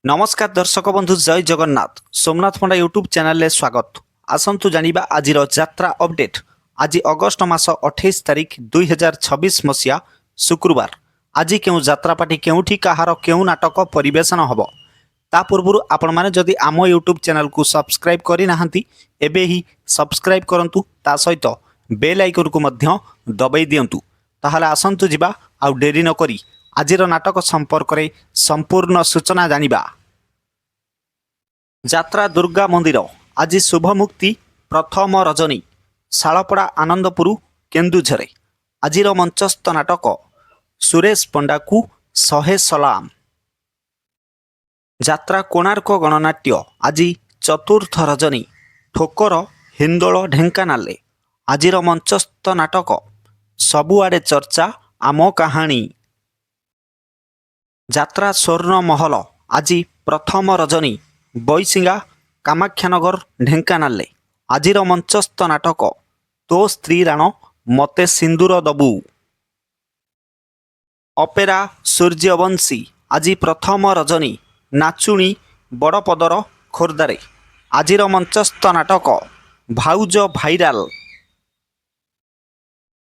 नमस्कार दर्शक बंधु जय जगन्नाथ सोमनाथ पंडा यूट्यूब चैनल स्वागत। आसंतु जानिबा आजिर यात्रा अपडेट। आज अगस्ट मास 28 तारिख 2026 मसीहा शुक्रवार। आज केउ यात्रापाटी केउठी कहार केउ नाटक परिवेशन हब ता पूर्व आपण माने जदि आम यूट्यूब चैनल को सब्सक्राइब करि नाहंती एबे ही सब्सक्राइब करंतु ता सहित बेल आइकन को मध्य दबाई दियंतु। ताहाले आसंतु जिबा आउ डेरी न करी आजिर नाटक संपर्क रे संपूर्ण सूचना जानिबा। यात्रा दुर्गा मंदिर आज शुभ मुक्ति प्रथम रजनी शालपड़ा आनंदपुर केन्दुझर। आजिर मंचस्थ नाटक सुरेश पंडा को 100 सलाम। यात्रा कोणार्क गणनाट्य आज चतुर्थ रजनी ठोकर हिंदोल ढेंकानाल। आजिर मंचस्थ नाटक सबुआडे चर्चा आम कहानी। यात्रा स्वर्ण महल आज प्रथम रजनी बैसिंगा कामाख्यानगर ढेंकानाल। आजिर मंचस्थ नाटक तो स्त्री राण मते सिंदूर दबू। अपेरा सूर्यवंशी आज प्रथम रजनी नाचुणी बड़पदर खोर्धारे। आजिर मंचस्थ नाटक भाउज भाइराल।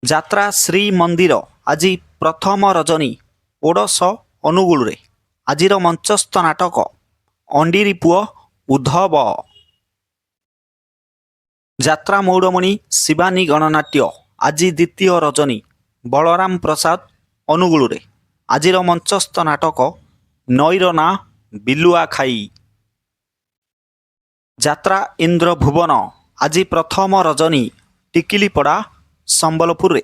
यात्रा श्री मंदिर आज प्रथम रजनी ओडस अनुगुल। आजिर मंचस्थ नाटक अंडीरी पुओ उद्धव। यात्रा मौड़मणि शिवानी गणनाट्य आज द्वितीय रजनी बलराम प्रसाद अनुगुल। आजिर मंचस्थ नाटक नईर ना बिलुआ खाई। यात्रा इंद्र भुवन आज प्रथम रजनी टिकिलीपड़ा संबलपुर।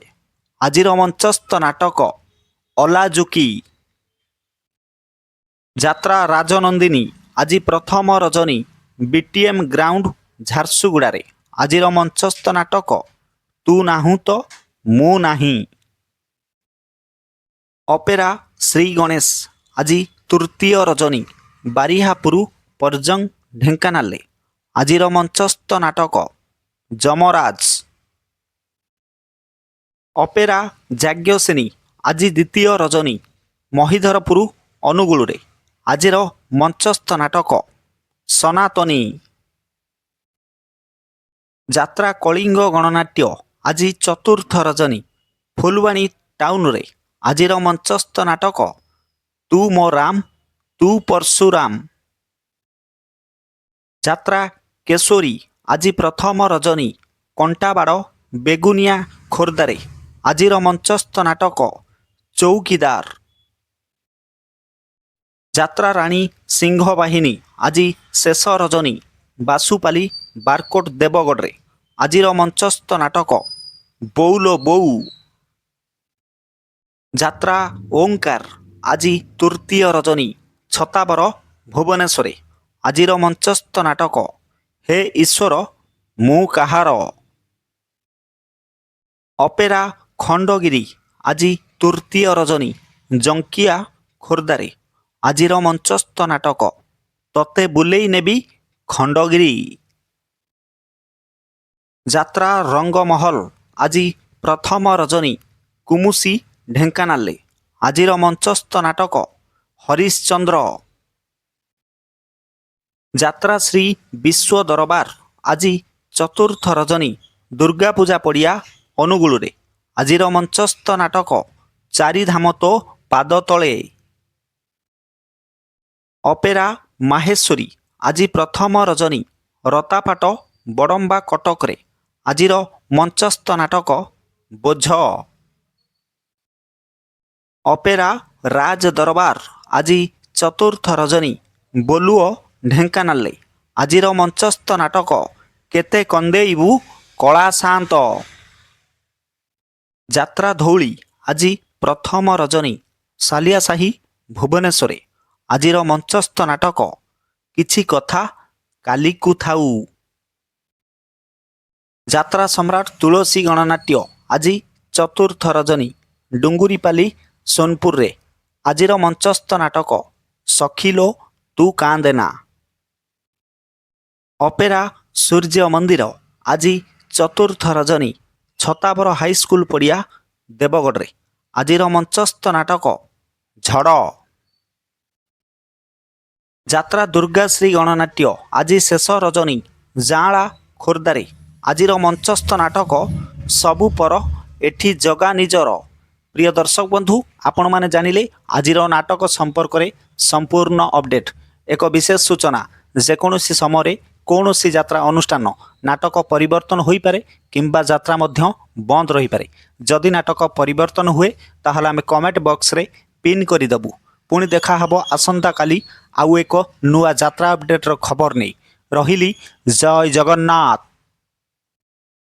आजिर मंचस्थ नाटक अलाजुकी। यात्रा राजनंदिनी आज प्रथम रजनी बीटीएम ग्राउंड झारसुगुड़ा। आजिर मंचस्थ नाटक तू नाहु तो मु नाही। अपेरा श्री गणेश आज तृतीय रजनी बारिहापुर परजंग ढेंकानाल। आजिर मंचस्थ नाटक जमराज। अपेरा जाग्यसेनी आज द्वितीय रजनी महिधरपुर अनुगुल। आजिर मंचस्थ नाटक सनातनी। यात्रा कलिंग गणनाट्य आज चतुर्थ रजनी फुलवाणी टाउन रे। आजिर मंचस्थ नाटक तू मो राम तू परशुराम। यात्रा केशोरी आज प्रथम रजनी कंटाबाड़ बेगुनिया खोर्धारे। आजिर मंचस्थ नाटक चौकीदार। यात्रा राणी सिंह बाहिनी आज शेष रजनी बासुपाली बारकोट देवगढ़। आजिर मंचस्थ नाटक बौलो बऊ। यात्रा ओंकार आज तृतीय रजनी छताबर भुवनेश्वर। आजिर मंचस्थ नाटक हे ईश्वर मु कहार। अपेरा खंडगिरी आज तृतीय रजनी जंकिया खोर्धारे। आजिर मंचस्थ नाटक तते बुलेई नेबी खंडगिरी। यात्रा रंगमहल आज प्रथम रजनी कुमुसी ढेंकानाल। आजिर मंचस्थ नाटक हरिश्चंद्र। यात्रा श्री विश्व दरबार आज चतुर्थ रजनी दुर्गा पूजा पड़िया अनुगुल। आजिर मंचस्थ नाटक चारिधाम तो पाद तले। अपेरा माहेश्वरी आज प्रथम रजनी रतापाट बड़म्बा कटक। आजिर मंचस्थ नाटक बोझ। अपेरा राज दरबार आज चतुर्थ रजनी बोलुओ ढेंकानाल। आजिर मंचस्थ नाटक केते कंदेइबू कला शांत। यात्रा धौली आज प्रथम रजनी सालियासाही भुवनेश्वर। आजिर मंचस्थ नाटक किछि कथा काली को थाऊ। यात्रा सम्राट तुलसी गणनाट्य आज चतुर्थ रजनी डुंगुरीपाली सोनपुर रे। आजिर मंचस्थ नाटक सखिलो तू कांदेना। अपेरा सूर्य मंदिर आज चतुर्थ रजनी छताबर हाईस्कूल पड़िया देवगढ़। आजिर मंचस्थ नाटक झड़। ଯାତ୍ରା ଦୁର୍ଗାଶ୍ରୀ ଗଣନାଟ୍ୟ ଆଜି ଶେଷ ରଜନୀ ଜାଁଳା ଖୋର୍ଦ୍ଧାରେ ଆଜିର ମଞ୍ଚସ୍ଥ ନାଟକ ସବୁ ପର ଏଠି ଜଗା ନିଜର। ପ୍ରିୟ ଦର୍ଶକ ବନ୍ଧୁ, ଆପଣମାନେ ଜାଣିଲେ ଆଜିର ନାଟକ ସମ୍ପର୍କରେ ସମ୍ପୂର୍ଣ୍ଣ ଅପଡେଟ୍। ଏକ ବିଶେଷ ସୂଚନା, ଯେକୌଣସି ସମୟରେ କୌଣସି ଯାତ୍ରା ଅନୁଷ୍ଠାନ ନାଟକ ପରିବର୍ତ୍ତନ ହୋଇପାରେ କିମ୍ବା ଯାତ୍ରା ମଧ୍ୟ ବନ୍ଦ ରହିପାରେ। ଯଦି ନାଟକ ପରିବର୍ତ୍ତନ ହୁଏ ତାହେଲେ ଆମେ କମେଣ୍ଟ ବକ୍ସରେ ପିନ୍ କରିଦେବୁ। ପୁଣି ଦେଖାହେବ ଆସନ୍ତାକାଲି ଆଉ ଏକ ନୂଆ ଯାତ୍ରା ଅପଡେଟ୍ର ଖବର ନେଇ। ରହିଲି, ଜୟ ଜଗନ୍ନାଥ।